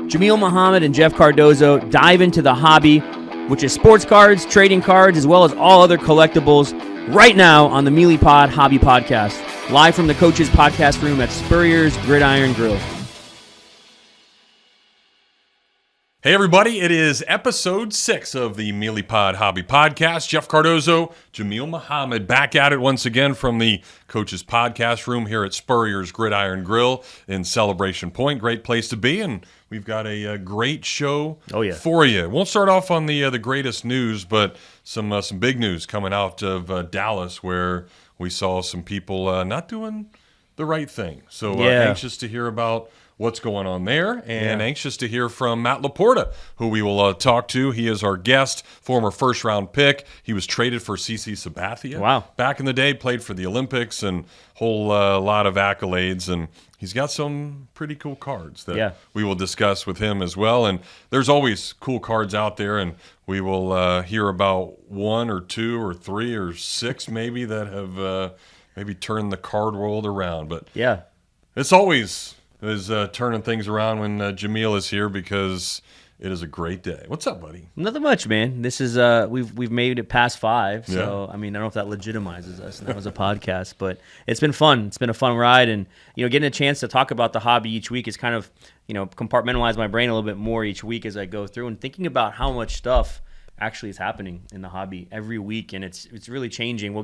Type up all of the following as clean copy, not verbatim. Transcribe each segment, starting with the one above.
Jameel Muhammad and Jeff Cardozo dive into the hobby, which is sports cards, trading cards, as well as all other collectibles, right now on the Meelypod Hobby Podcast, live from the Coach's Podcast Room at Spurrier's Gridiron Grill. Hey everybody, it is episode 6 of the Meelypod Hobby Podcast. Jeff Cardozo, Jameel Muhammad, back at it once again from the Coach's Podcast Room here at Spurrier's Gridiron Grill in Celebration Point. Great place to be, and we've got a great show for you. Won't start off on the greatest news, but some big news coming out of Dallas, where we saw some people not doing the right thing. So anxious to hear about what's going on there, and anxious to hear from Matt LaPorta, who we will talk to. He is our guest, former first-round pick. He was traded for CC Sabathia back in the day, played for the Olympics, and whole lot of accolades, and he's got some pretty cool cards that we will discuss with him as well. And there's always cool cards out there, and we will hear about 1 or 2 or 3 or 6 maybe that have maybe turned the card world around. But it's always is turning things around when Jameel is here, because it is a great day. What's up, buddy? Nothing much, man. This is we've made it past 5, so I mean, I don't know if that legitimizes us. And that was a podcast, but it's been fun. It's been a fun ride, and getting a chance to talk about the hobby each week is kind of compartmentalize my brain a little bit more each week as I go through and thinking about how much stuff actually is happening in the hobby every week, and it's really changing.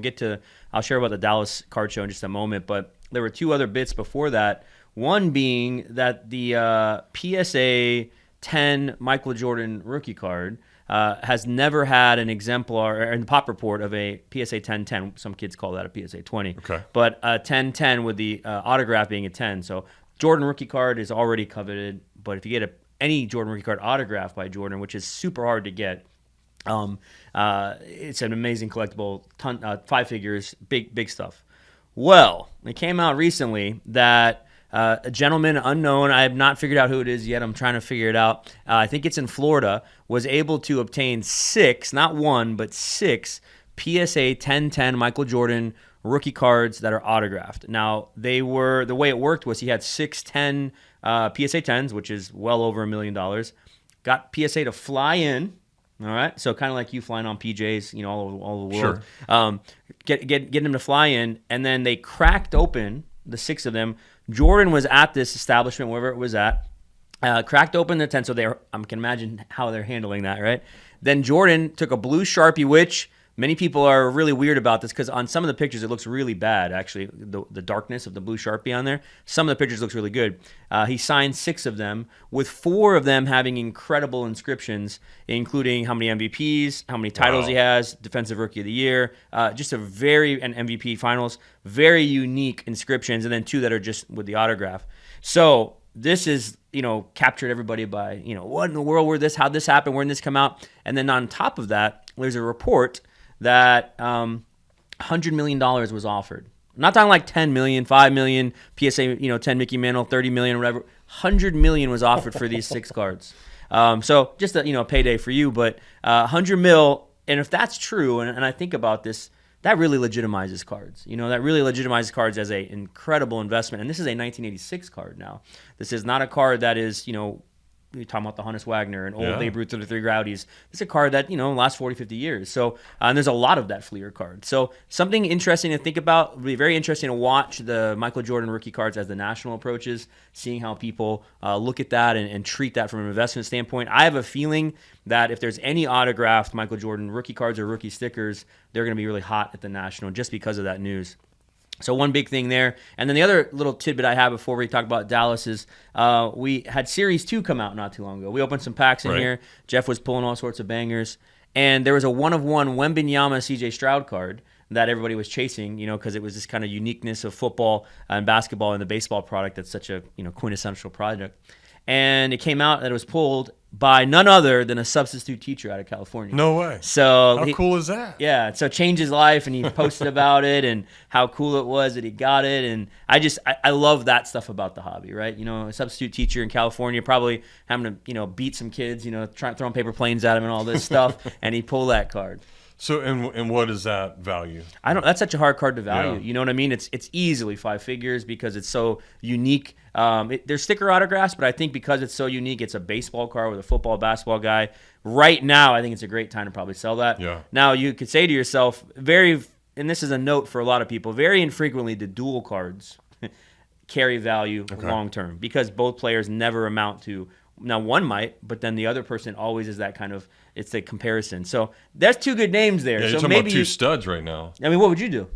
I'll share about the Dallas card show in just a moment, but there were 2 other bits before that. One being that the PSA 10 Michael Jordan rookie card has never had an exemplar in the pop report of a PSA 10-10. Some kids call that a PSA 20. Okay. But a 10-10 with the autograph being a 10. So Jordan rookie card is already coveted, but if you get any Jordan rookie card autographed by Jordan, which is super hard to get, it's an amazing collectible, 5 figures, big stuff. Well, it came out recently that a gentleman unknown, I have not figured out who it is yet. I'm trying to figure it out. I think it's in Florida, was able to obtain 6, not 1, but 6 PSA 10-10 Michael Jordan rookie cards that are autographed. Now, the way it worked was he had 6 10 PSA 10s, which is well over $1 million. Got PSA to fly in. All right, so kind of like you flying on PJs, all over the world. Sure. Getting them to fly in, and then they cracked open the 6 of them. Jordan was at this establishment, wherever it was at, cracked open the 10, so I can imagine how they're handling that, right? Then Jordan took a blue Sharpie, which many people are really weird about this, because on some of the pictures it looks really bad, actually, the darkness of the blue Sharpie on there. Some of the pictures looks really good. He signed 6 of them, with 4 of them having incredible inscriptions, including how many MVPs, how many titles he has, Defensive Rookie of the Year, and MVP Finals, very unique inscriptions, and then 2 that are just with the autograph. So this is, captured everybody by, what in the world, how'd this happen, where did this come out? And then on top of that, there's a report that $100 million was offered. I'm not talking like 10 million, 5 million, PSA, 10 Mickey Mantle, 30 million, whatever. 100 million was offered for these 6 cards. So just a payday for you, but 100 mil. And if that's true, and I think about this, that really legitimizes cards. That really legitimizes cards as an incredible investment. And this is a 1986 card now. This is not a card that is, you're talking about the Honus Wagner and old Babe Ruth to the 3 Rowdies. It's a card that, lasts 40, 50 years. So, and there's a lot of that Fleer card. So something interesting to think about. It'll be very interesting to watch the Michael Jordan rookie cards as the national approaches, seeing how people look at that and treat that from an investment standpoint. I have a feeling that if there's any autographed Michael Jordan rookie cards or rookie stickers, they're going to be really hot at the national just because of that news. So one big thing there. And then the other little tidbit I have before we talk about Dallas is we had Series 2 come out not too long ago. We opened some packs in here. Jeff was pulling all sorts of bangers. And there was a 1-of-1 Wembanyama CJ Stroud card that everybody was chasing, because it was this kind of uniqueness of football and basketball and the baseball product that's such a quintessential product. And it came out that it was pulled by none other than a substitute teacher out of California. No way. So how cool is that? Yeah, so it changed his life, and he posted about it and how cool it was that he got it. And I love that stuff about the hobby, right? A substitute teacher in California probably having to, beat some kids, throwing paper planes at him and all this stuff, and he pulled that card. So, and what is that value? I don't. That's such a hard card to value. Yeah. You know what I mean? It's easily 5 figures because it's so unique. There's sticker autographs, but I think because it's so unique, it's a baseball card with a football, basketball guy. Right now, I think it's a great time to probably sell that. Yeah. Now you could say to yourself, and this is a note for a lot of people, very infrequently do dual cards carry value long term because both players never amount to. Now one might, but then the other person always is that kind of. It's the comparison. So that's 2 good names there. Yeah, you're so talking maybe about 2 studs right now. I mean, what would you do?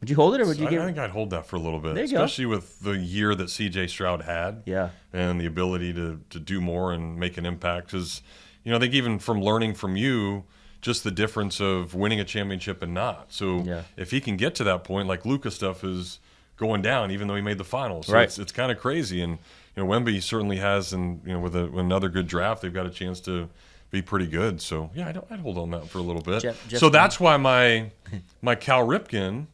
Would you hold it or would you give? I think I'd hold that for a little bit, There you especially with the year that C.J. Stroud had. Yeah. And the ability to do more and make an impact. Because, I think even from learning from you, just the difference of winning a championship and not. So if he can get to that point, like Luka stuff is going down, even though he made the finals. So right. It's kind of crazy. And Wemby certainly has, and with another good draft, they've got a chance to be pretty good. So yeah, I'd hold on that for a little bit. So that's why my Cal Ripken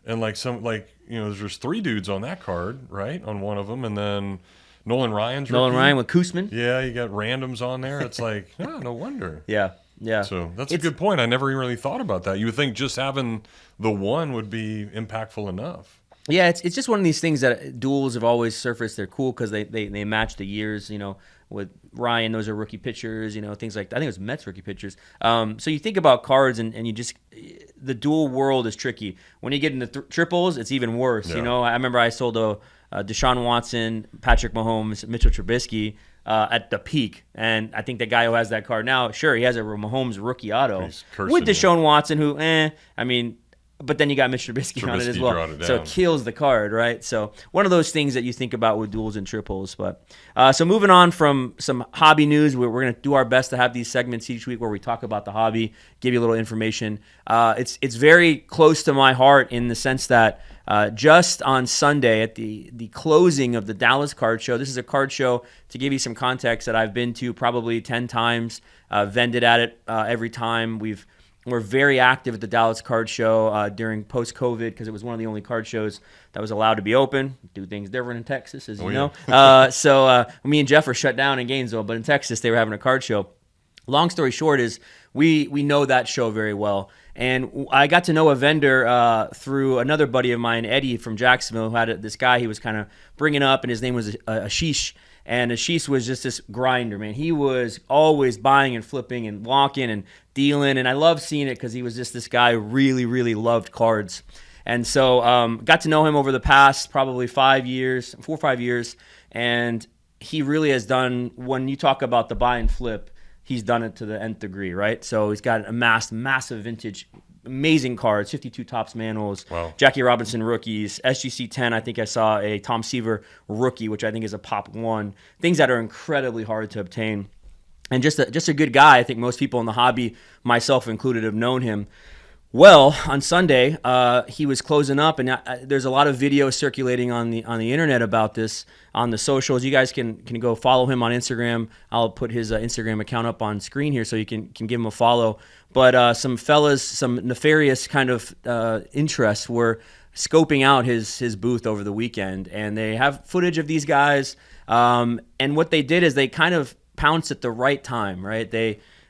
and there's 3 dudes on that card, right? On one of them, and then Nolan Ryan with Koosman. Yeah, you got randoms on there. It's like, no wonder. Yeah. So that's a good point. I never even really thought about that. You would think just having the one would be impactful enough. Yeah, it's just one of these things that duels have always surfaced. They're cool because they match the years. With Ryan, those are rookie pitchers. Things like I think it was Mets rookie pitchers. So you think about cards, and you just the dual world is tricky. When you get into triples, it's even worse. Yeah. I remember I sold a Deshaun Watson, Patrick Mahomes, Mitchell Trubisky at the peak, and I think the guy who has that card now, sure, he has a Mahomes rookie auto with Deshaun Watson, who, but then you got Mitch Trubisky on it as well. So it kills the card, right? So one of those things that you think about with duels and triples. But so moving on from some hobby news, we're going to do our best to have these segments each week where we talk about the hobby, give you a little information. It's very close to my heart in the sense that just on Sunday at the closing of the Dallas Card Show, this is a card show, to give you some context, that I've been to probably 10 times, vended at it every time. We're very active at the Dallas Card Show during post-COVID because it was one of the only card shows that was allowed to be open. Do things different in Texas, as you know. So me and Jeff are shut down in Gainesville, but in Texas they were having a card show. Long story short is we know that show very well. And I got to know a vendor through another buddy of mine, Eddie from Jacksonville, who had this guy he was kind of bringing up, and his name was Ashish. And Ashish was just this grinder, man. He was always buying and flipping and walking and dealing. And I loved seeing it because he was just this guy who really, really loved cards. And so got to know him over the past probably 4 or 5 years. And he really has done, when you talk about the buy and flip, he's done it to the nth degree, right? So he's got amassed massive vintage, amazing cards, 52 Topps manuals, Jackie Robinson rookies, SGC 10. I think I saw a Tom Seaver rookie, which I think is a Pop 1. Things that are incredibly hard to obtain. And just a good guy. I think most people in the hobby, myself included, have known him. Well, on Sunday, he was closing up, and there's a lot of video circulating on the internet about this on the socials. You guys can go follow him on Instagram. I'll put his Instagram account up on screen here so you can give him a follow. But some fellas, some nefarious kind of interests were scoping out his booth over the weekend, and they have footage of these guys. And what they did is they kind of pounced at the right time, right?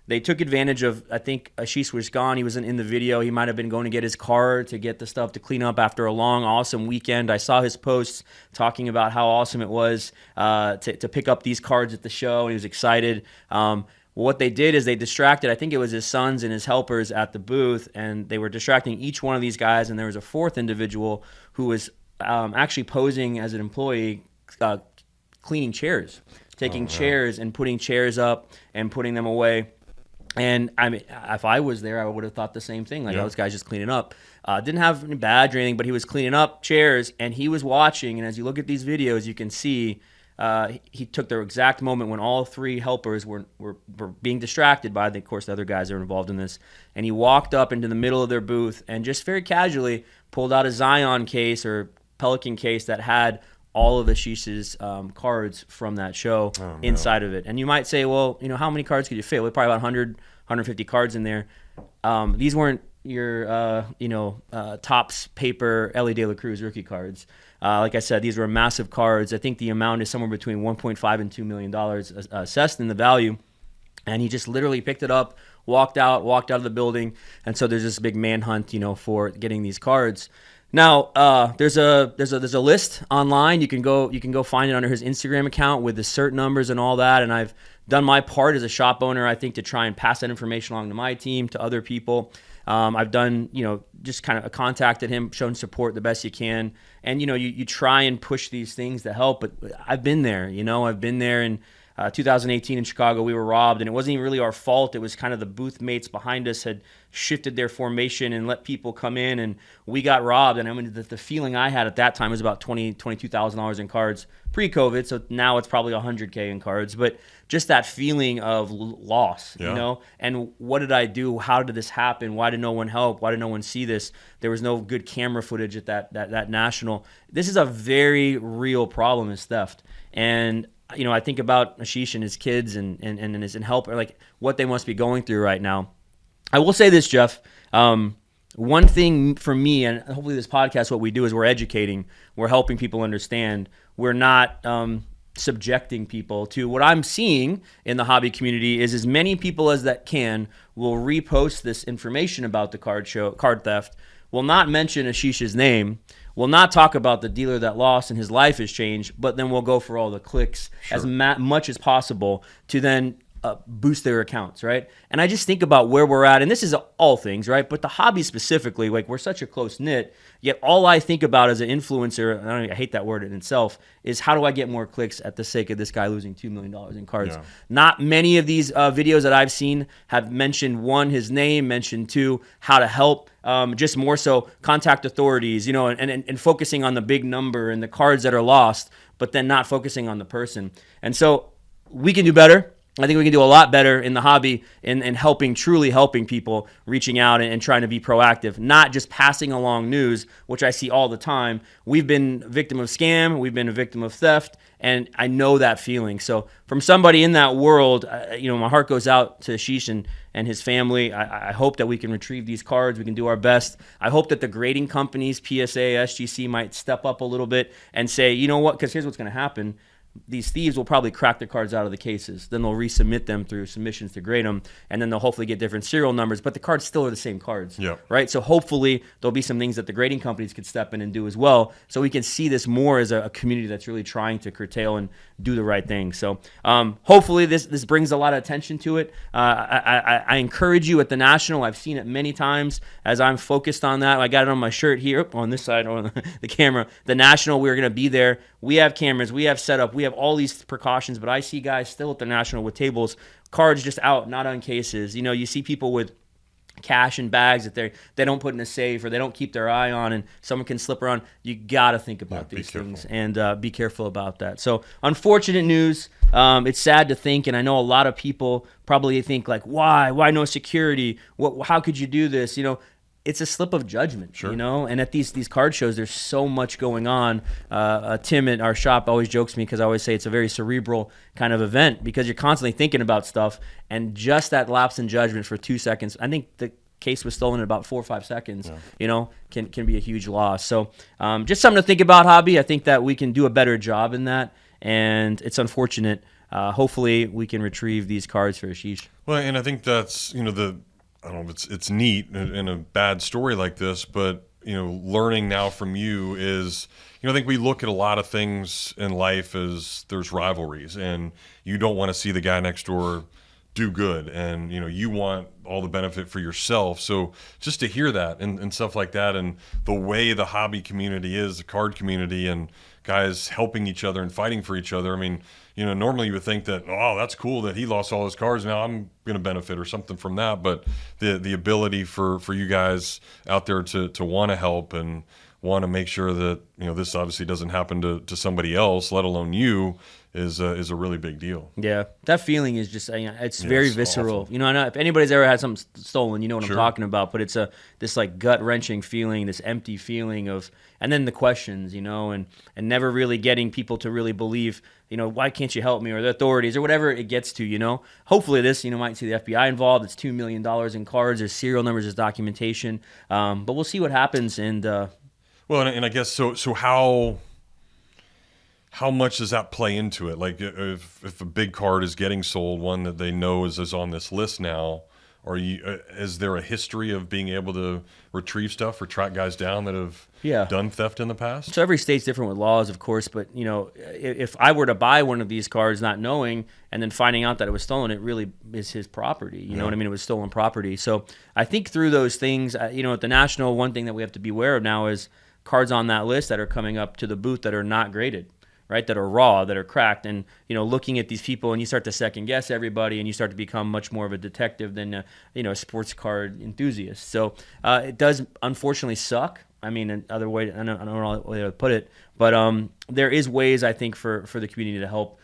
They took advantage of, I think Ashish was gone. He wasn't in the video. He might have been going to get his car to get the stuff to clean up after a long, awesome weekend. I saw his posts talking about how awesome it was to pick up these cards at the show, and he was excited. What they did is they distracted, I think it was his sons and his helpers at the booth, and they were distracting each one of these guys, and there was a fourth individual who was actually posing as an employee cleaning chairs, taking chairs and putting chairs up and putting them away. And I mean, if I was there, I would have thought the same thing. Like, oh, this guy's just cleaning up. Didn't have any badge or anything, but he was cleaning up chairs, and he was watching. And as you look at these videos, you can see he took the exact moment when all 3 helpers were being distracted by, of course, the other guys that are involved in this. And he walked up into the middle of their booth and just very casually pulled out a Zion case or Pelican case that had all of Ashish's cards from that show inside of it. And you might say, well, how many cards could you fit? Well, probably about 100, 150 cards in there. These weren't your, Topps paper Ellie De La Cruz rookie cards. Like I said, these were massive cards. I think the amount is somewhere between $1.5 and $2 million assessed in the value. And he just literally picked it up, walked out of the building, and so there's this big manhunt, for getting these cards. Now, there's a list online. You can go find it under his Instagram account with the cert numbers and all that. And I've done my part as a shop owner, I think, to try and pass that information along to my team, to other people. I've done, just kind of contacted him, shown support the best you can. And, you try and push these things to help. But I've been there, I've been there in 2018 in Chicago. We were robbed, and it wasn't even really our fault. It was kind of the booth mates behind us had shifted their formation and let people come in, and we got robbed. And I mean, the feeling I had at that time was about $22,000 in cards pre-COVID. So now it's probably $100K in cards. But just that feeling of loss, and what did I do? How did this happen? Why did no one help? Why did no one see this? There was no good camera footage at that national. This is a very real problem, is theft. And I think about Ashish and his kids and his helper, like what they must be going through right now. I will say this, Jeff. One thing for me, and hopefully this podcast, what we do is we're educating, we're helping people understand. We're not subjecting people to what I'm seeing in the hobby community is as many people as that can will repost this information about the card theft, will not mention Ashish's name, will not talk about the dealer that lost and his life has changed, but then we'll go for all the clicks as much as possible to then boost their accounts, right? And I just think about where we're at, and this is all things, right? But the hobby specifically, like we're such a close knit, yet all I think about as an influencer, and I hate that word in itself, is how do I get more clicks at the sake of this guy losing $2 million in cards? Yeah. Not many of these videos that I've seen have mentioned, one, his name, mentioned two, how to help. Just more so contact authorities, and focusing on the big number and the cards that are lost, but then not focusing on the person. And so we can do better. I think we can do a lot better in the hobby in truly helping people, reaching out and trying to be proactive, not just passing along news, which I see all the time. We've been a victim of scam. We've been a victim of theft, and I know that feeling. So from somebody in that world, my heart goes out to Ashish and his family. I hope that we can retrieve these cards. We can do our best. I hope that the grading companies, PSA, SGC, might step up a little bit and say, you know what, because here's what's going to happen. These thieves will probably crack the cards out of the cases. Then they'll resubmit them through submissions to grade them, and then they'll hopefully get different serial numbers, but the cards still are the same cards, right? So hopefully there'll be some things that the grading companies could step in and do as well, so we can see this more as a community that's really trying to curtail and do the right thing. So hopefully this brings a lot of attention to it. I encourage you at the National. I've seen it many times as I'm focused on that. I got it on my shirt here on this side on the camera. The National, we're going to be there. We have cameras. We have setup. We have all these precautions, but I see guys still at the National with tables, cards just out, not on cases. You see people with cash in bags that they don't put in a safe or they don't keep their eye on, and someone can slip around. You got to think about these things and be careful about that. So unfortunate news. It's sad to think, and I know a lot of people probably think like, why no security? How could you do this? It's a slip of judgment, and at these card shows, there's so much going on. Tim at our shop always jokes me because I always say it's a very cerebral kind of event because you're constantly thinking about stuff, and just that lapse in judgment for 2 seconds, I think the case was stolen in about 4 or 5 seconds, can be a huge loss. So just something to think about, hobby. I think that we can do a better job in that, and it's unfortunate. Hopefully we can retrieve these cards for Ashish. Well, and I think that's, I don't know if it's neat in a bad story like this, but learning now from you is, I think we look at a lot of things in life as there's rivalries, and you don't want to see the guy next door do good, and you want all the benefit for yourself. So just to hear that and stuff like that, and the way the hobby community is, the card community, and guys helping each other and fighting for each other. I mean, normally you would think that, oh, that's cool that he lost all his cards, now I'm going to benefit or something from that. But the ability for you guys out there to want to help and want to make sure that this obviously doesn't happen to somebody else, let alone you, is a really big deal. Yeah, that feeling is just it's very visceral. Awful. I know if anybody's ever had something stolen, you know what I'm talking about. But it's this like gut wrenching feeling, this empty feeling of, and then the questions, and never really getting people to really believe, why can't you help me, or the authorities, or whatever it gets to. Hopefully this might see the FBI involved. It's $2 million in cards. There's serial numbers, there's documentation. But we'll see what happens. And well, and I guess so how much does that play into it? Like if a big card is getting sold, one that they know is on this list now, Is there a history of being able to retrieve stuff or track guys down that have done theft in the past? So every state's different with laws, of course, but if I were to buy one of these cards not knowing and then finding out that it was stolen, it really is his property. You know what I mean? It was stolen property. So I think through those things, at the National, one thing that we have to be aware of now is cards on that list that are coming up to the booth that are not graded, right? That are raw, that are cracked, and looking at these people, and you start to second guess everybody, and you start to become much more of a detective than a sports card enthusiast. So it does unfortunately suck. I mean, another way, I don't know how to put it, but there is ways I think for the community to help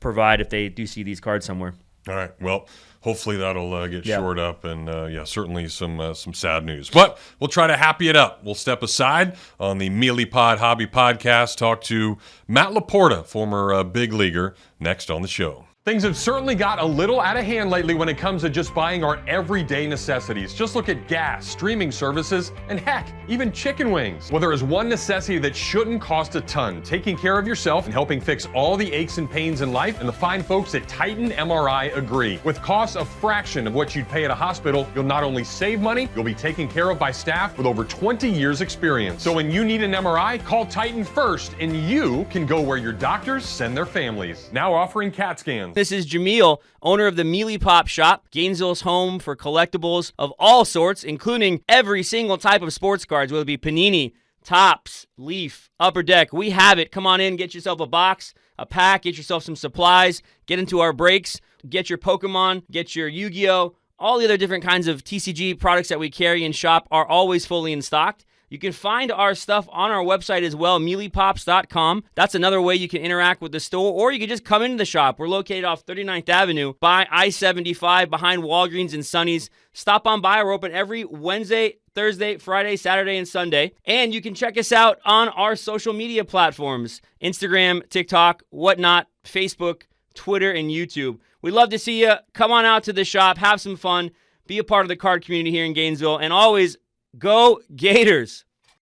provide if they do see these cards somewhere. All right. Well, hopefully that'll get shored up, and certainly some sad news. But we'll try to happy it up. We'll step aside on the Meelypod Hobby Podcast, talk to Matt LaPorta, former big leaguer, next on the show. Things have certainly got a little out of hand lately when it comes to just buying our everyday necessities. Just look at gas, streaming services, and heck, even chicken wings. Well, there is one necessity that shouldn't cost a ton: taking care of yourself and helping fix all the aches and pains in life, and the fine folks at Titan MRI agree. With costs a fraction of what you'd pay at a hospital, you'll not only save money, you'll be taken care of by staff with over 20 years experience. So when you need an MRI, call Titan first, and you can go where your doctors send their families. Now offering CAT scans. This is Jameel, owner of the Meelypop shop, Gainesville's home for collectibles of all sorts, including every single type of sports cards, whether it be Panini, Topps, Leaf, Upper Deck. We have it. Come on in, get yourself a box, a pack, get yourself some supplies, get into our breaks, get your Pokemon, get your Yu-Gi-Oh! All the other different kinds of TCG products that we carry and shop are always fully in stock. You can find our stuff on our website as well, Meelypops.com. That's another way you can interact with the store, or you can just come into the shop. We're located off 39th Avenue by I-75 behind Walgreens and Sonny's. Stop on by. We're open every Wednesday, Thursday, Friday, Saturday, and Sunday. And you can check us out on our social media platforms, Instagram, TikTok, whatnot, Facebook, Twitter, and YouTube. We'd love to see you. Come on out to the shop, have some fun, be a part of the card community here in Gainesville, and always go Gators.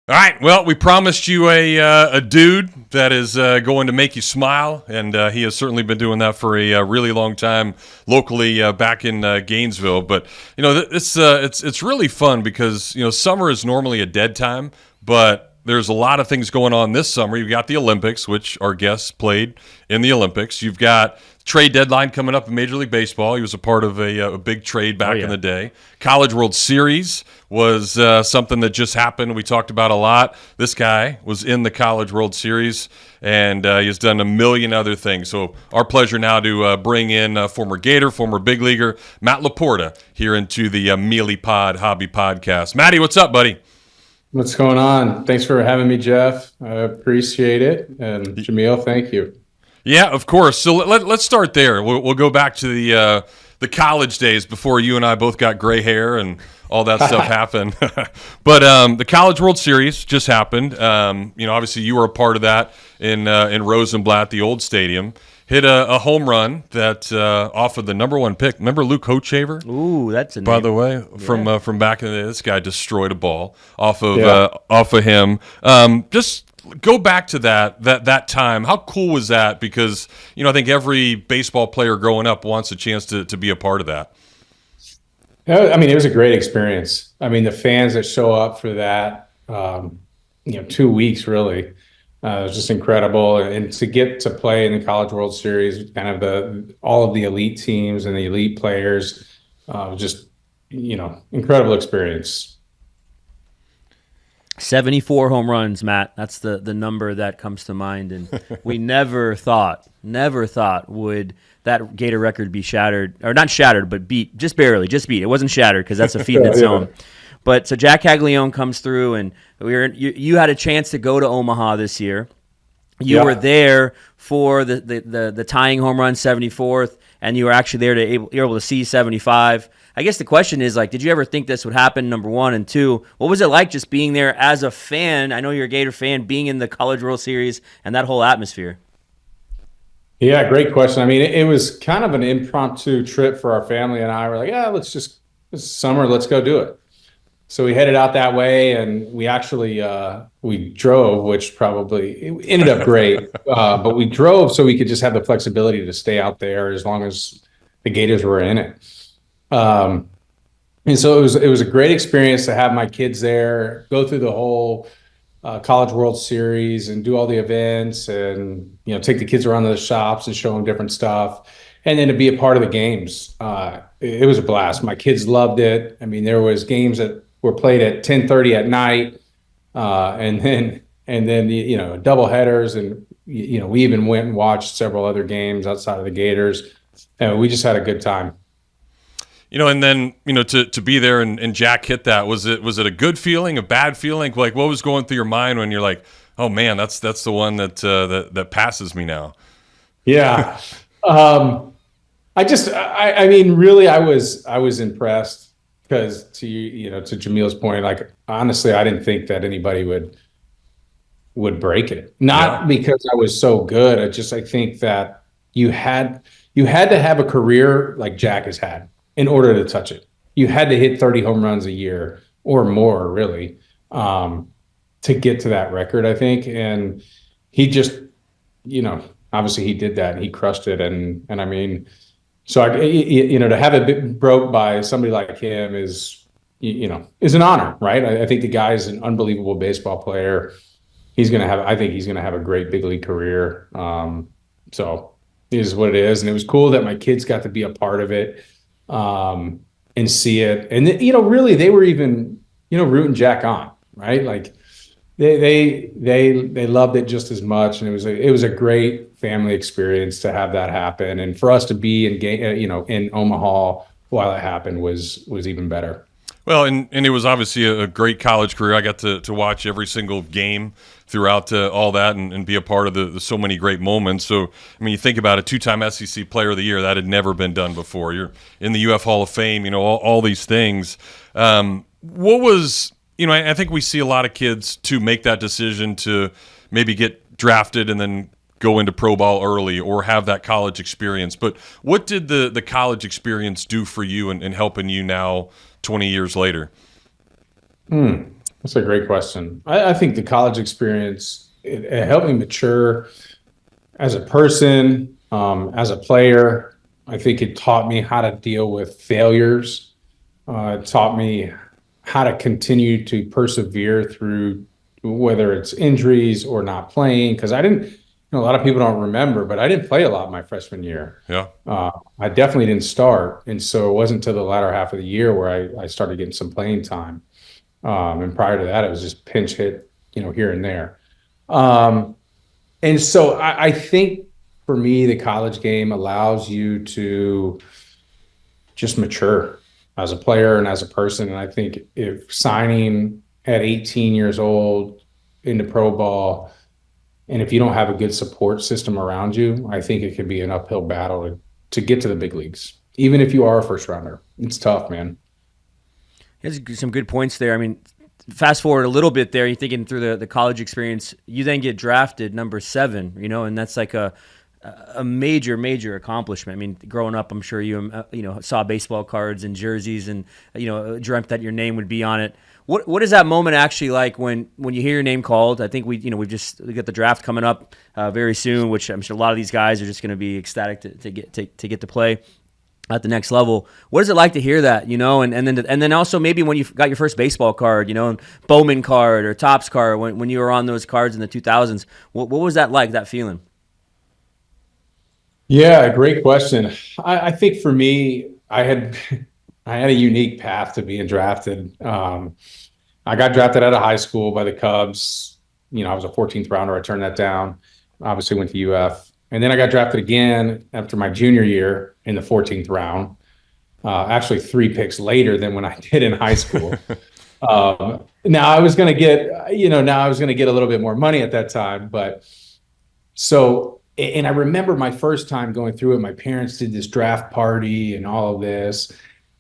All right. Well, we promised you a dude that is going to make you smile, and he has certainly been doing that for a really long time locally back in Gainesville. But it's really fun because summer is normally a dead time, but there's a lot of things going on this summer. You've got the Olympics, which our guests played in the Olympics. You've got trade deadline coming up in Major League Baseball. He was a part of a big trade back in the day. College World Series was something that just happened. We talked about a lot. This guy was in the College World Series, and he has done a million other things. So our pleasure now to bring in former Gator, former big leaguer, Matt LaPorta, here into the Meelypod Hobby Podcast. Matty, what's up, buddy? What's going on? Thanks for having me, Jeff. I appreciate it. And Jameel, thank you. Yeah, of course. So let's start there. We'll go back to the college days before you and I both got gray hair and all that stuff happened. But the College World Series just happened. Obviously you were a part of that in Rosenblatt, the old stadium. Hit a home run that off of the number one pick. Remember Luke Hochhaver? Ooh, that's a name. By the way, from back in the day, this guy destroyed a ball off of him. Just go back to that time. How cool was that? Because I think every baseball player growing up wants a chance to be a part of that. I mean, it was a great experience. I mean, the fans that show up for that, 2 weeks really. It was just incredible, and to get to play in the College World Series, kind of all of the elite teams and the elite players, just incredible experience. 74 home runs, Matt. That's the number that comes to mind, and we never thought would that Gator record be shattered, or not shattered, but beat, just barely, beat. It wasn't shattered because that's a feat in its own. But so Jack Caglione comes through, and you had a chance to go to Omaha this year. You were there for the tying home run, 74th, and you were actually there you're able to see 75. I guess the question is, did you ever think this would happen, number one? And two, what was it like just being there as a fan? I know you're a Gator fan, being in the College World Series and that whole atmosphere. Yeah, great question. I mean, it was kind of an impromptu trip for our family and I. We're like, this summer, let's go do it. So we headed out that way, and we actually we drove, which probably it ended up great. But we drove so we could just have the flexibility to stay out there as long as the Gators were in it. And so it was a great experience to have my kids there, go through the whole College World Series and do all the events, and take the kids around to the shops and show them different stuff, and then to be a part of the games. It was a blast. My kids loved it. I mean, there was games that were played at 10:30 at night, and then double headers, and we even went and watched several other games outside of the Gators, and we just had a good time. And then, to be there and Jack hit that, was it a good feeling, a bad feeling? Like, what was going through your mind when you're like, oh man, that's the one that passes me now? Yeah. I mean, really, I was impressed because to Jameel's point, like, honestly, I didn't think that anybody would break it. Not because I was so good. I think that you had to have a career like Jack has had in order to touch it. You had to hit 30 home runs a year or more, really, to get to that record, I think. And he just, obviously he did that. He crushed it. And I mean, so to have it broke by somebody like him is an honor, right? I think the guy is an unbelievable baseball player. I think he's gonna have a great big league career. So it is what it is. And it was cool that my kids got to be a part of it. And see it. And really they were even, rooting Jack on, right? Like they loved it just as much. And it was a great family experience to have that happen. And for us to be in Omaha while it happened was even better. Well, and it was obviously a great college career. I got to watch every single game throughout all that and be a part of the so many great moments. So, I mean, you think about it, 2-time SEC Player of the Year, that had never been done before. You're in the UF Hall of Fame, all these things. What was, I think we see a lot of kids to make that decision to maybe get drafted and then go into pro ball early or have that college experience. But what did the college experience do for you and helping you now 20 years later? That's a great question. I think the college experience, it helped me mature as a person, as a player. I think it taught me how to deal with failures. It taught me how to continue to persevere through whether it's injuries or not playing. Because I didn't, a lot of people don't remember, but I didn't play a lot my freshman year. Yeah. I definitely didn't start. And so it wasn't until the latter half of the year where I started getting some playing time. And prior to that, it was just pinch hit, here and there. And so I think for me, the college game allows you to just mature as a player and as a person. And I think if signing at 18 years old into pro ball, and if you don't have a good support system around you, I think it can be an uphill battle to get to the big leagues. Even if you are a first rounder, it's tough, man. There's some good points there. I mean, fast forward a little bit there, you're thinking through the college experience, you then get drafted number 7, and that's like a major accomplishment. I mean, growing up, I'm sure you saw baseball cards and jerseys and dreamt that your name would be on it. What is that moment actually like when you hear your name called? I think we got the draft coming up very soon, which I'm sure a lot of these guys are just going to be ecstatic to get to play at the next level. What is it like to hear that, and then also maybe when you got your first baseball card, and Bowman card or Topps card, when you were on those cards in the 2000s, what was that like, that feeling? Yeah, great question. I think for me, I had a unique path to being drafted. I got drafted out of high school by the Cubs. I was a 14th rounder. I turned that down. Obviously went to UF. And then I got drafted again after my junior year in the 14th round. Actually 3 picks later than when I did in high school. Now I was going to get a little bit more money at that time. But and I remember my first time going through it, my parents did this draft party and all of this.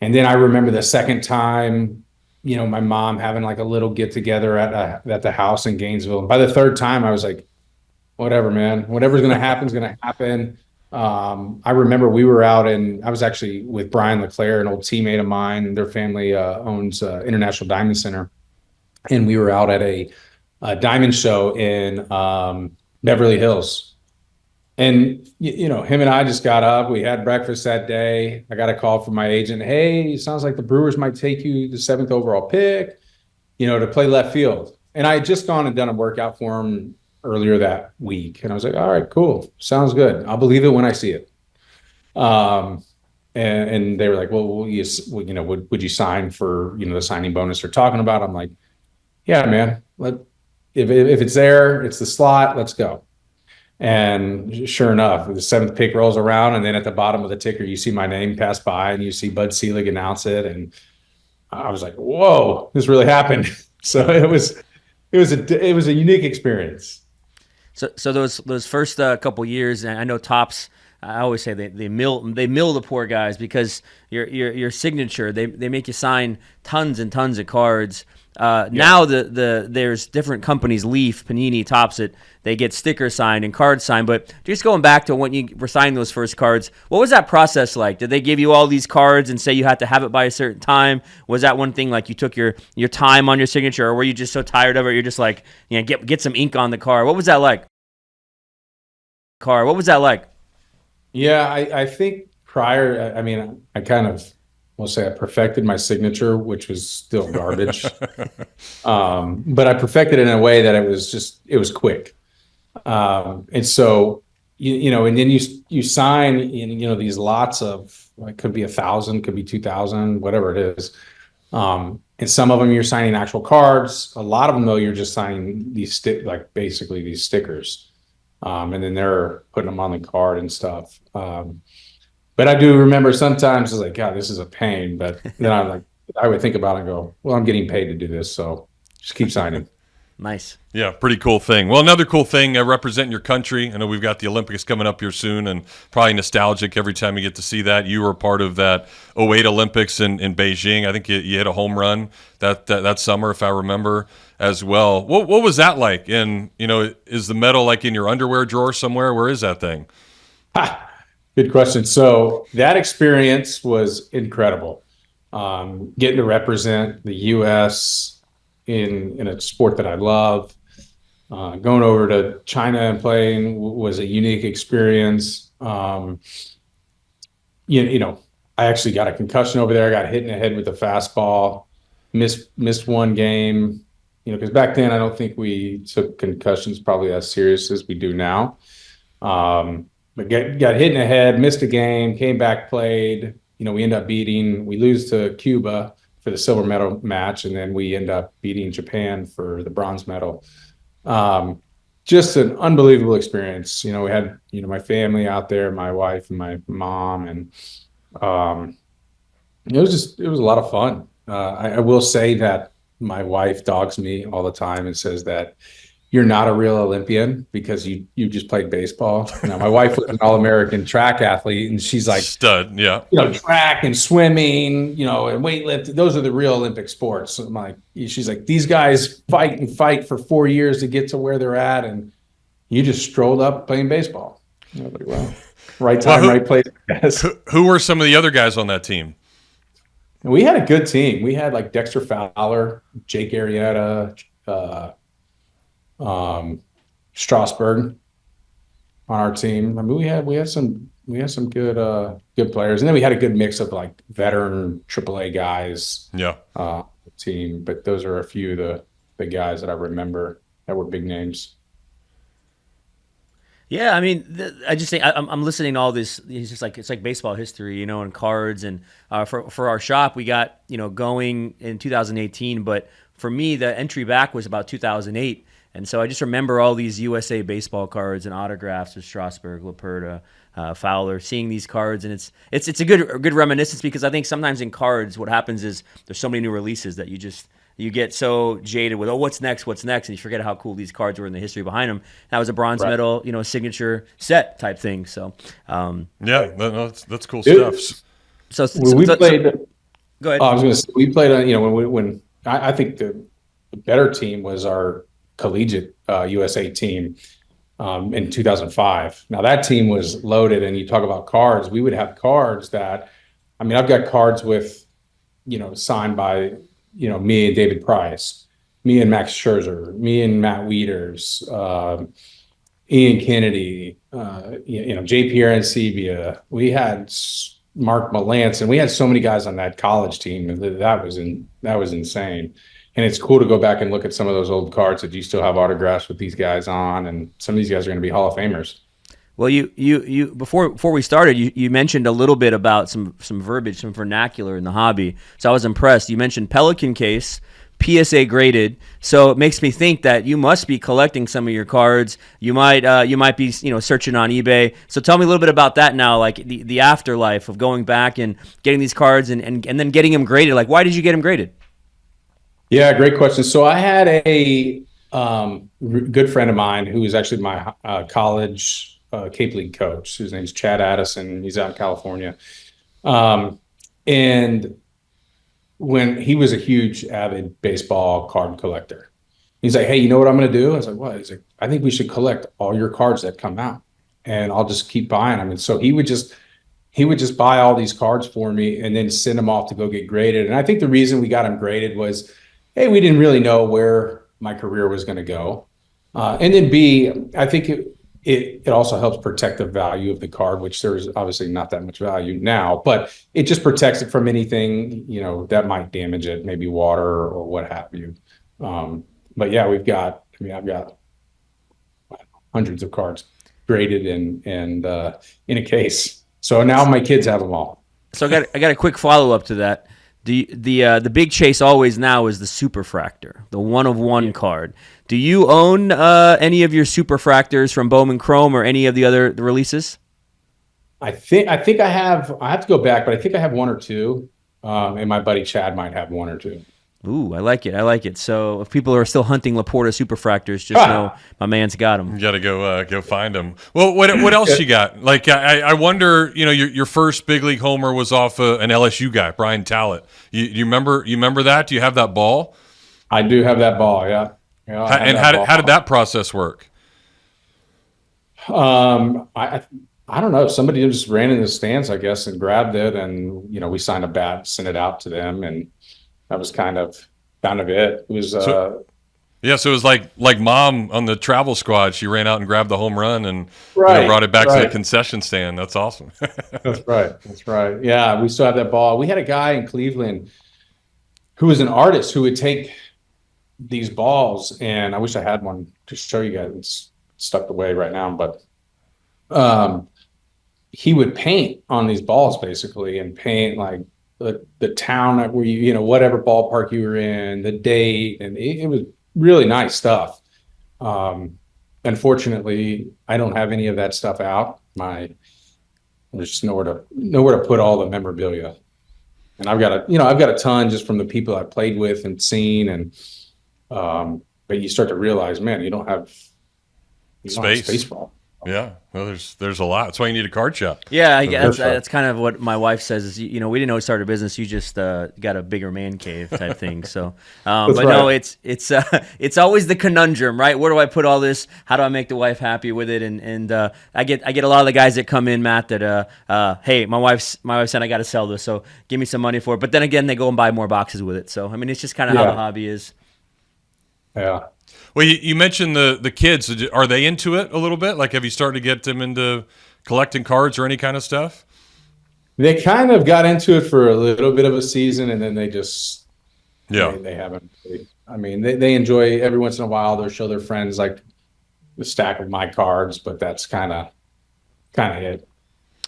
And then I remember the second time, my mom having like a little get together at the house in Gainesville. And by the third time, I was like, whatever, man, whatever's going to happen is going to happen. I remember I was actually with Brian LeClaire, an old teammate of mine. Their family owns International Diamond Center. And we were out at a diamond show in Beverly Hills. And, him and I just got up. We had breakfast that day. I got a call from my agent. Hey, it sounds like the Brewers might take you the 7th overall pick, to play left field. And I had just gone and done a workout for him earlier that week. And I was like, all right, cool. Sounds good. I'll believe it when I see it. And they were like, well, would you sign for, the signing bonus they're talking about? I'm like, yeah, man, if it's there, it's the slot, let's go. And sure enough, the 7th pick rolls around, and then at the bottom of the ticker, you see my name pass by, and you see Bud Selig announce it, and I was like, "Whoa, this really happened!" So it was a unique experience. So those first couple years, and I know Topps. I always say they mill the poor guys because your signature. They make you sign tons and tons of cards. Now there's different companies, Leaf, Panini, Topps, that they get stickers signed and cards signed. But just going back to when you were signing those first cards, what was that process like? Did they give you all these cards and say you had to have it by a certain time? Was that one thing like you took your time on your signature, or were you just so tired of it you're just like, get some ink on the card? What was that like? Yeah, I think prior, I kind of, we'll say I perfected my signature, which was still garbage. But I perfected it in a way that it was quick. And so, and then you sign, these lots of, it could be 1,000, could be 2,000, whatever it is. And some of them you're signing actual cards. A lot of them, though, you're just signing basically these stickers. And then they're putting them on the card and stuff. But I do remember sometimes it's like, God, this is a pain. But then I would think about it and go, well, I'm getting paid to do this, so just keep signing. Nice. Yeah, pretty cool thing. Well, another cool thing, representing your country. I know we've got the Olympics coming up here soon, and probably nostalgic every time you get to see that. You were part of that '08 Olympics in Beijing. I think you hit a home run that summer, if I remember, as well. What was that like? And, is the medal like in your underwear drawer somewhere? Where is that thing? Good question. So that experience was incredible. Getting to represent the U.S. in a sport that I love. Going over to China and playing was a unique experience. I actually got a concussion over there. I got hit in the head with a fastball, missed one game, because back then I don't think we took concussions probably as serious as we do now. But got hit in the head, missed a game, came back, played. We end up we lose to Cuba for the silver medal match, and then we end up beating Japan for the bronze medal. Just an unbelievable experience. We had, my family out there, my wife and my mom, and it was a lot of fun. I will say that my wife dogs me all the time and says that you're not a real Olympian because you just played baseball. My wife was an All-American track athlete, and she's like, stud, yeah. Track and swimming, and weightlifting. Those are the real Olympic sports. So she's like, these guys fight for 4 years to get to where they're at, and you just strolled up playing baseball. Like, well, right time, right place. Who were some of the other guys on that team? And we had a good team. We had like Dexter Fowler, Jake Arrieta, Strasburg on our team. We had some good players, and then we had a good mix of like veteran AAA guys. Yeah. Team, but those are a few of the guys that I remember that were big names. Yeah, I just think I'm listening to all this. It's like baseball history, and cards. And for our shop, we got going in 2018. But for me, the entry back was about 2008. And so I just remember all these USA baseball cards and autographs of Strasburg, LaPorta, Fowler, seeing these cards, and it's a good reminiscence, because I think sometimes in cards what happens is there's so many new releases that you get so jaded with, what's next, and you forget how cool these cards were in the history behind them. That was a bronze medal, signature set type thing. So that's cool stuff. So we played. Go ahead. I was going to say, we played on when I think the better team was our collegiate USA team in 2005. Now that team was loaded, and you talk about cards, we would have cards that, I've got cards with, signed by, me and David Price, me and Max Scherzer, me and Matt Wieters, Ian Kennedy, JP Arancibia. We had Mark Melanson. We had so many guys on that college team. That was insane. And it's cool to go back and look at some of those old cards that you still have autographs with these guys on, and some of these guys are going to be Hall of Famers. Well, you before we started, you mentioned a little bit about some verbiage, some vernacular in the hobby. So I was impressed. You mentioned Pelican case, PSA graded. So it makes me think that you must be collecting some of your cards. You might be searching on eBay. So tell me a little bit about that now, like the afterlife of going back and getting these cards and then getting them graded. Like, why did you get them graded? Yeah, great question. So I had a good friend of mine who was actually my college Cape League coach. His name's Chad Addison. He's out in California. And when he was a huge avid baseball card collector, he's like, hey, you know what I'm going to do? I was like, what? He's like, I think we should collect all your cards that come out, and I'll just keep buying them. And so he would just buy all these cards for me and then send them off to go get graded. And I think the reason we got them graded was, hey, we didn't really know where my career was going to go. And then B, I think it also helps protect the value of the card, which there's obviously not that much value now, but it just protects it from anything, that might damage it, maybe water or what have you. But yeah, I've got hundreds of cards graded and in a case. So now my kids have them all. So I got a quick follow up to that. The big chase always now is the Superfractor, the 1-of-1 card. Do you own any of your Superfractors from Bowman Chrome or any of the other releases? I think I have. I have to go back, but I think I have one or two, and my buddy Chad might have one or two. Ooh, I like it. So if people are still hunting LaPorta Superfractors, just know my man's got them. You got to go find them. Well, what else you got? Like I wonder, your first big league homer was off an LSU guy, Brian Tallett. You remember that? Do you have that ball? I do have that ball. Yeah. And how did that process work? I don't know. Somebody just ran in the stands, I guess, and grabbed it, and we signed a bat, sent it out to them, and that was kind of it. It was so it was like mom on the travel squad. She ran out and grabbed the home run and brought it back to the concession stand. That's awesome. That's right. Yeah, we still have that ball. We had a guy in Cleveland who was an artist who would take these balls, and I wish I had one to show you guys. It's stuck away right now, but he would paint on these balls basically, and paint like the town where whatever ballpark you were in, the date, and it was really nice stuff. Unfortunately, I don't have any of that stuff out. There's just nowhere to put all the memorabilia, and I've got a ton just from the people I played with and seen, and but you start to realize, man, you don't have space for all. Yeah, well, there's a lot. That's why you need a card shop. Yeah, I guess that's kind of what my wife says. Is we didn't know we started a business. You just got a bigger man cave type thing. So, but right. No, it's always the conundrum, right? Where do I put all this? How do I make the wife happy with it? And I get a lot of the guys that come in, Matt, that hey, my wife said I got to sell this, so give me some money for it. But then again, they go and buy more boxes with it. So I mean, it's just kind of how the hobby is. Yeah. Well, you mentioned the kids. Are they into it a little bit? Like, have you started to get them into collecting cards or any kind of stuff? They kind of got into it for a little bit of a season, and then they just they haven't. I mean, they enjoy every once in a while. They'll show their friends like the stack of my cards, but that's kind of it.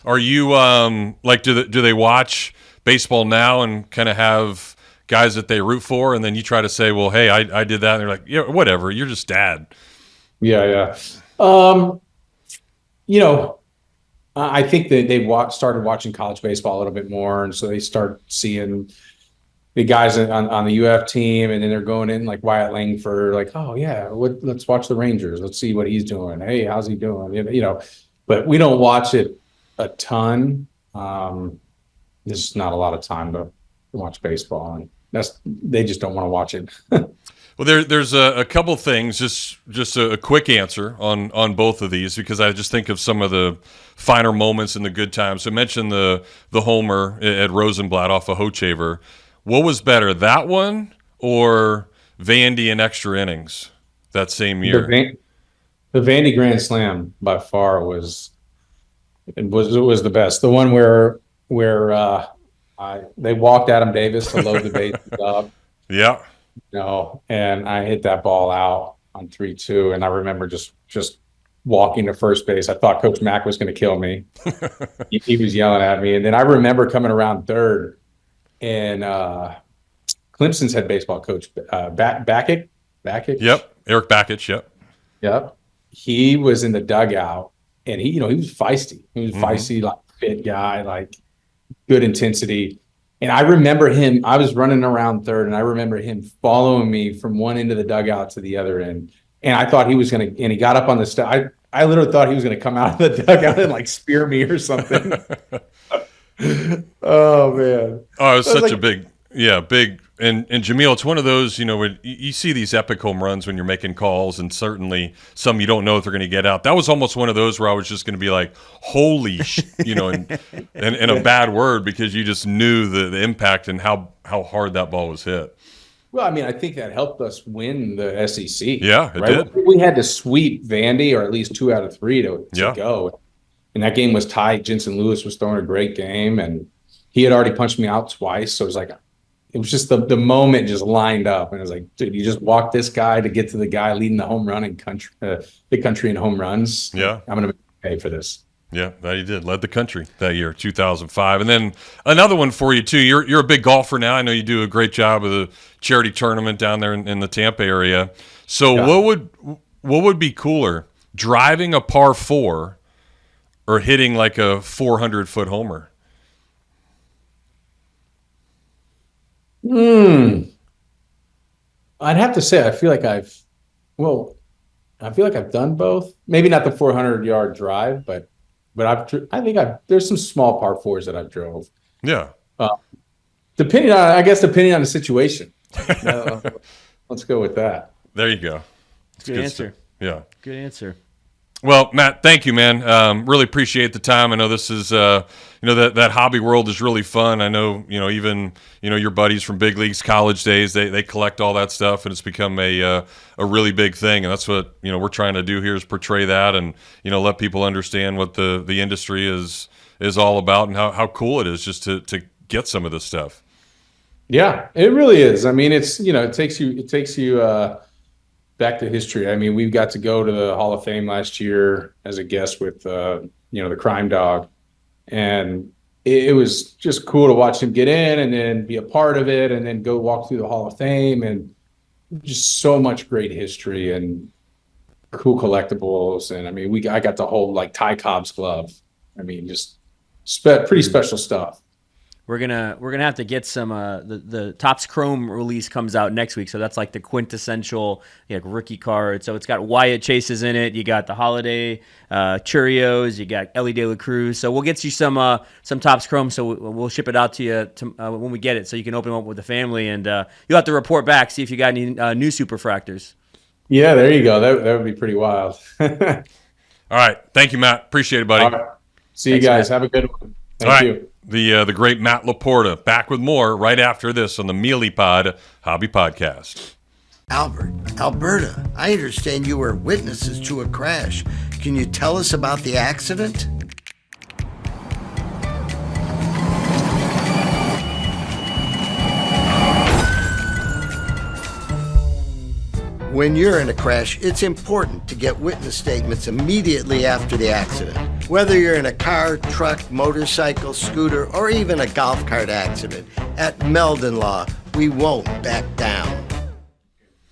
Are you like do they watch baseball now and kind of have guys that they root for, and then you try to say, well, hey, I did that, and they're like, yeah, whatever, you're just dad. Yeah. I think that they started watching college baseball a little bit more, and so they start seeing the guys on the UF team, and then they're going in like Wyatt Langford, like, oh yeah, let's watch the Rangers, let's see what he's doing. Hey, how's he doing? But we don't watch it a ton. There's just not a lot of time to watch baseball, and they just don't want to watch it. Well, there's a couple things, just a quick answer on both of these, because I just think of some of the finer moments and the good times. So I mentioned the homer at Rosenblatt off of Hochever. What was better, that one or Vandy in extra innings that same year? The Vandy Grand Slam by far was the best. The one where they walked Adam Davis to load the bases up. Yeah. And I hit that ball out on 3-2, and I remember just walking to first base. I thought Coach Mack was going to kill me. He was yelling at me, and then I remember coming around third, and Clemson's head baseball coach, Backett. Yep, Eric Backett. Yep. He was in the dugout, and he was feisty. He was feisty, like fit guy, like good intensity. And I remember him. I was running around third, and I remember him following me from one end of the dugout to the other end. And I thought he was going to. And he got up on the step. I literally thought he was going to come out of the dugout and like spear me or something. Oh man! Oh, it was such a big. And Jameel, it's one of those, when you see these epic home runs when you're making calls, and certainly some you don't know if they're going to get out. That was almost one of those where I was just going to be like, holy, in a bad word, because you just knew the impact and how hard that ball was hit. Well, I mean, I think that helped us win the SEC. Yeah, it did. We had to sweep Vandy, or at least 2 out of 3 to go. And that game was tight. Jensen Lewis was throwing a great game, and he had already punched me out twice. So it was just the moment just lined up, and it was like, dude, you just walk this guy to get to the guy leading the home run in the country in home runs. Yeah, I'm going to pay for this. Yeah, that he did. Led the country that year, 2005. And then another one for you too. You're a big golfer now. I know you do a great job of the charity tournament down there in the Tampa area. So what would be cooler, driving a par 4 or hitting like a 400-foot homer? I'd have to say I feel like I've done both. Maybe not the 400-yard drive, but there's some small par 4s that I've drove. Yeah. Depending on the situation. Let's go with that. There you go. Good answer. Yeah. Good answer. Well, Matt, thank you, man. Really appreciate the time. I know this is, that hobby world is really fun. I know, even, your buddies from big leagues, college days, they collect all that stuff, and it's become a really big thing. And that's what, we're trying to do here is portray that and, let people understand what the industry is all about and how cool it is just to get some of this stuff. Yeah, it really is. I mean, it's, it takes you back to history. I mean, we got to go to the Hall of Fame last year as a guest with, the Crime Dog. And it was just cool to watch him get in and then be a part of it and then go walk through the Hall of Fame, and just so much great history and cool collectibles. And I mean, I got to hold like Ty Cobb's glove. I mean, just pretty special stuff. We're gonna have to get some the Topps Chrome release comes out next week, so that's like the quintessential rookie card. So it's got Wyatt Chases in it. You got the Holiday Cheerios. You got Ellie De La Cruz. So we'll get you some Topps Chrome. So we'll ship it out to you when we get it, so you can open them up with the family, and you'll have to report back, see if you got any new superfractors. Yeah, there you go. That would be pretty wild. All right, thank you, Matt. Appreciate it, buddy. All right. See you guys. Matt. Have a good one. Thank you. The great Matt LaPorta, back with more right after this on the Meelypod Hobby Podcast. Albert, Alberta, I understand you were witnesses to a crash. Can you tell us about the accident? When you're in a crash, it's important to get witness statements immediately after the accident. Whether you're in a car, truck, motorcycle, scooter, or even a golf cart accident, at Meldon Law, we won't back down.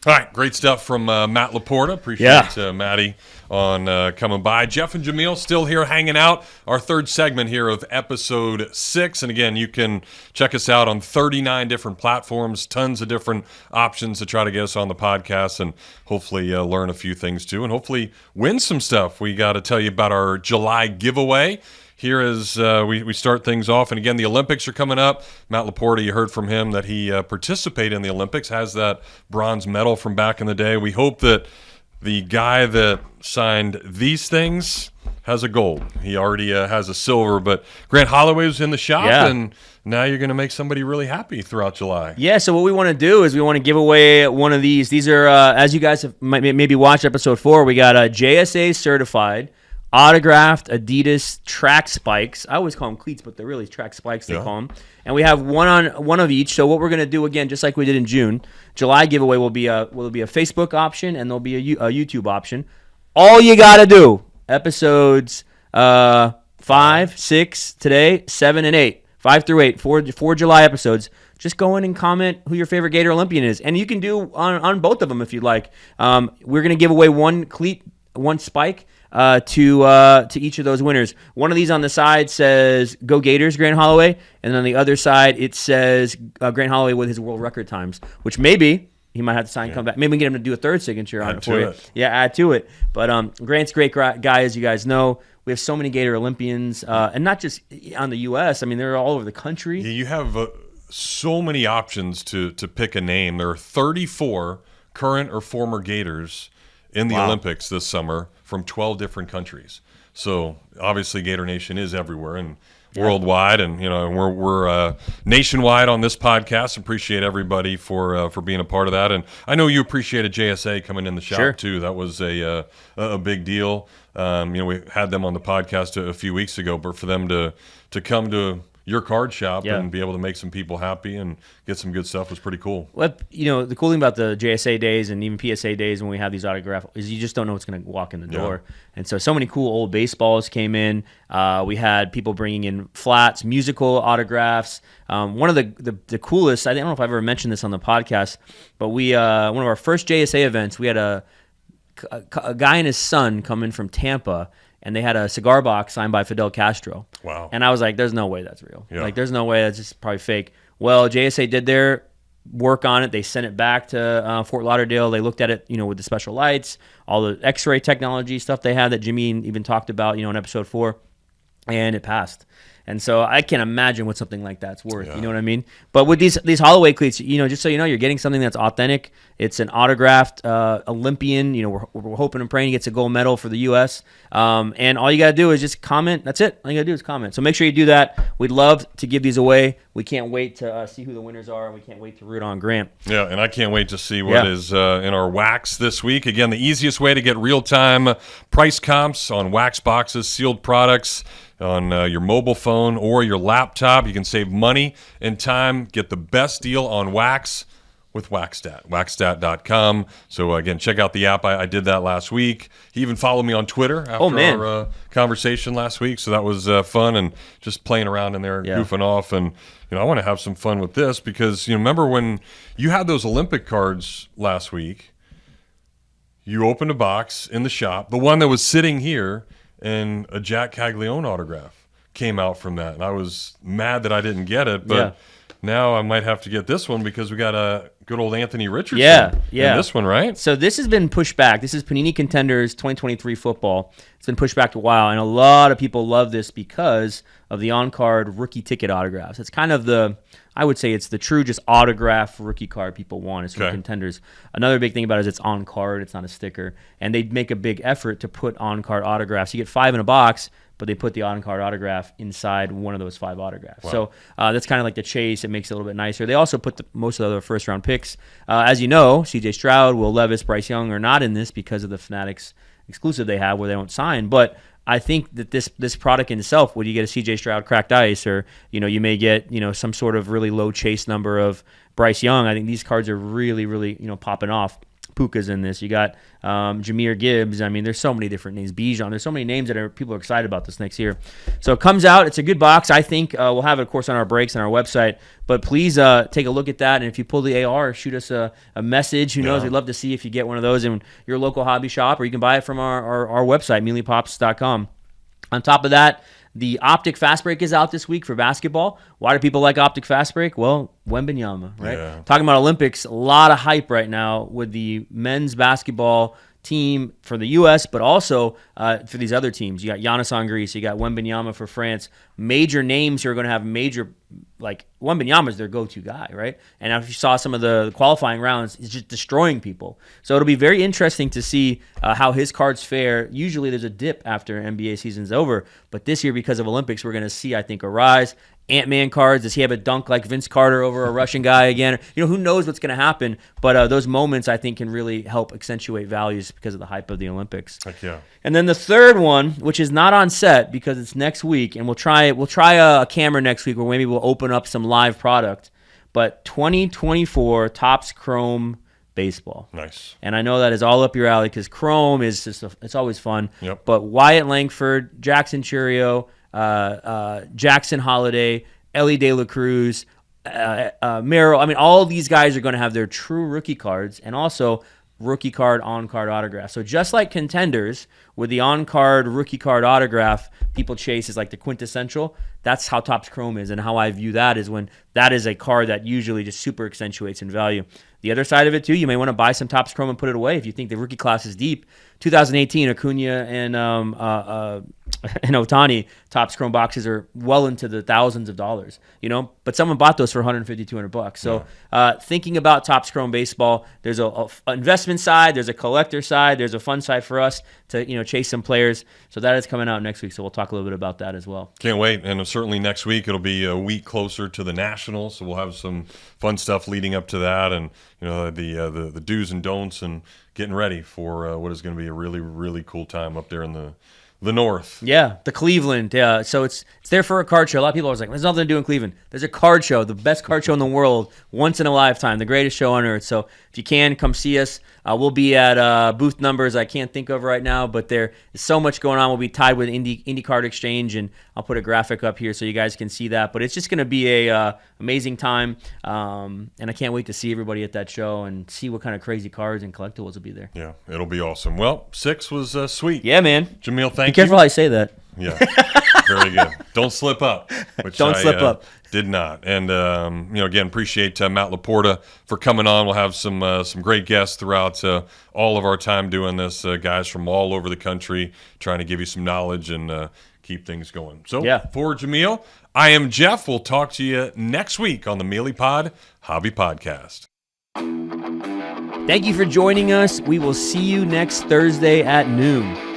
All right, great stuff from Matt LaPorta. Appreciate Matty on coming by. Jeff and Jameel still here hanging out. Our third segment here of episode 6. And again, you can check us out on 39 different platforms, tons of different options to try to get us on the podcast and hopefully learn a few things too, and hopefully win some stuff. We got to tell you about our July giveaway. Here as we start things off. And again, the Olympics are coming up. Matt LaPorta, you heard from him that he participated in the Olympics, has that bronze medal from back in the day. We hope that the guy that signed these things has a gold. He already has a silver, but Grant Holloway was in the shop, and now you're going to make somebody really happy throughout July. Yeah, so what we want to do is we want to give away one of these. These are, as you guys have maybe watched episode 4, we got a JSA certified, autographed Adidas track spikes. I always call them cleats, but they're really track spikes they call them. And we have one of each. So what we're going to do, again, just like we did in June, July giveaway will be a Facebook option, and there'll be a YouTube option. All you got to do, episodes 5, 6 today, 7 and 8, 5 through 8, four July episodes. Just go in and comment who your favorite Gator Olympian is, and you can do on both of them if you'd like. We're gonna give away one cleat, one spike to each of those winners. One of these on the side says "Go Gators, Grant Holloway," and then on the other side it says Grant Holloway with his world record times, which maybe he might have to sign, come back. Maybe we can get him to do a third signature on it for you. Yeah, add to it. But Grant's a great guy, as you guys know. We have so many Gator Olympians, and not just on the U.S. I mean, they're all over the country. Yeah, you have so many options to pick a name. There are 34 current or former Gators in the Olympics this summer from 12 different countries. So obviously Gator Nation is everywhere and worldwide, and we're nationwide on this podcast. Appreciate everybody for being a part of that, and I know you appreciated JSA coming in the shop too. That was a big deal. We had them on the podcast a few weeks ago, but for them to come to your card shop and be able to make some people happy and get some good stuff was pretty cool. Well, the cool thing about the JSA days and even PSA days when we have these autographs is you just don't know what's going to walk in the door. And so many cool old baseballs came in. We had people bringing in flats, musical autographs. One of the coolest, I don't know if I've ever mentioned this on the podcast, but we one of our first JSA events, we had a guy and his son come in from Tampa, and they had a cigar box signed by Fidel Castro. Wow. And I was like, there's no way that's real. Like, there's no way, that's just probably fake. Well, JSA did their work on it. They sent it back to Fort Lauderdale. They looked at it, with the special lights, all the X-ray technology stuff they had that Jimmy even talked about, in episode 4, and it passed. And so I can't imagine what something like that's worth. You know what I mean? But with these Holloway cleats, just so you know, you're getting something that's authentic. It's an autographed Olympian. We're hoping and praying he gets a gold medal for the U.S. And all you got to do is just comment. That's it. All you got to do is comment. So make sure you do that. We'd love to give these away. We can't wait to see who the winners are, and we can't wait to root on Grant. Yeah, and I can't wait to see what is in our wax this week. Again, the easiest way to get real-time price comps on wax boxes, sealed products, on your mobile phone or your laptop. You can save money and time. Get the best deal on wax with Waxstat, waxstat.com. So, again, check out the app. I did that last week. He even followed me on Twitter after our conversation last week. So that was fun, and just playing around in there, goofing off. And, I want to have some fun with this because, remember when you had those Olympic cards last week, you opened a box in the shop, the one that was sitting here, and a Jack Caglione autograph came out from that. And I was mad that I didn't get it, but now I might have to get this one because we got a good old Anthony Richardson in this one, right? So this has been pushed back. This is Panini Contenders 2023 football. It's been pushed back a while, and a lot of people love this because of the on-card rookie ticket autographs. It's kind of I would say it's the true just autograph rookie card people want. It's from Contenders. Another big thing about it is it's on card. It's not a sticker. And they make a big effort to put on-card autographs. You get 5 in a box, but they put the on-card autograph inside one of those 5 autographs. Wow. So that's kind of like the chase. It makes it a little bit nicer. They also put most of the other first-round picks. As you know, C.J. Stroud, Will Levis, Bryce Young are not in this because of the Fanatics exclusive they have where they don't sign. But I think that this product in itself, would you get a C.J. Stroud cracked ice, or you may get some sort of really low chase number of Bryce Young. I think these cards are really, really popping off. Puka's in this. You got Jahmyr Gibbs. I mean, there's so many different names. Bijan. There's so many names that people are excited about this next year. So it comes out. It's a good box. I think we'll have it, of course, on our breaks on our website. But please take a look at that. And if you pull the AR, shoot us a message. Who knows? We'd love to see if you get one of those in your local hobby shop, or you can buy it from our website, Meelypops.com. On top of that, the Optic Fast Break is out this week for basketball. Why do people like Optic Fast Break? Well, Wembanyama, right? Yeah. Talking about Olympics, a lot of hype right now with the men's basketball team for the U.S., but also for these other teams. You got Giannis on Greece. You got Wembanyama for France. Major names who are going to have major like Wembanyama is their go-to guy, right? And if you saw some of the qualifying rounds, he's just destroying people. So it'll be very interesting to see how his cards fare. Usually there's a dip after NBA season's over, but this year because of Olympics, we're going to see, I think, a rise. Ant-Man cards, does he have a dunk like Vince Carter over a Russian guy again? Who knows what's going to happen, but those moments, I think, can really help accentuate values because of the hype of the Olympics. Heck yeah. And then the third one, which is not on set because it's next week, and we'll try a camera next week where maybe we'll open up some live product, but 2024 Topps Chrome Baseball. Nice. And I know that is all up your alley because Chrome is just it's always fun. Yep. But Wyatt Langford, Jackson Churio, Jackson Holiday, Ellie De La Cruz, Merrill. I mean, all these guys are going to have their true rookie cards and also rookie card, on-card autograph. So just like Contenders, with the on-card, rookie card autograph, people chase is like the quintessential. That's how Topps Chrome is, and how I view that is when that is a card that usually just super accentuates in value. The other side of it, too, you may want to buy some Topps Chrome and put it away if you think the rookie class is deep. 2018, Acuna and Ohtani Topps Chrome boxes are well into the thousands of dollars, but someone bought those for $150, $200. So thinking about Topps Chrome Baseball, there's a investment side, there's a collector side, there's a fun side for us to chase some players. So that is coming out next week, so we'll talk a little bit about that as well. Can't wait, and certainly next week it'll be a week closer to the Nationals, so we'll have some fun stuff leading up to that, and the do's and don'ts, and getting ready for what is going to be a really, really cool time up there in the North. Yeah, the Cleveland. Yeah, so it's there for a card show. A lot of people are like, there's nothing to do in Cleveland. There's a card show, the best card show in the world, once in a lifetime, the greatest show on earth. So if you can, come see us. We'll be at booth numbers I can't think of right now, but there is so much going on. We'll be tied with Indie Card Exchange, and I'll put a graphic up here so you guys can see that. But it's just going to be a amazing time, and I can't wait to see everybody at that show and see what kind of crazy cards and collectibles will be there. Yeah, it'll be awesome. Well, 6 was sweet. Yeah, man. Jameel, thank you. Be careful how I say that. Yeah, very good. Don't slip up. Which Don't slip up. Did not. And, again, appreciate Matt LaPorta for coming on. We'll have some great guests throughout all of our time doing this, guys from all over the country, trying to give you some knowledge and keep things going. So for Jameel, I am Jeff. We'll talk to you next week on the Meelypod Hobby Podcast. Thank you for joining us. We will see you next Thursday at noon.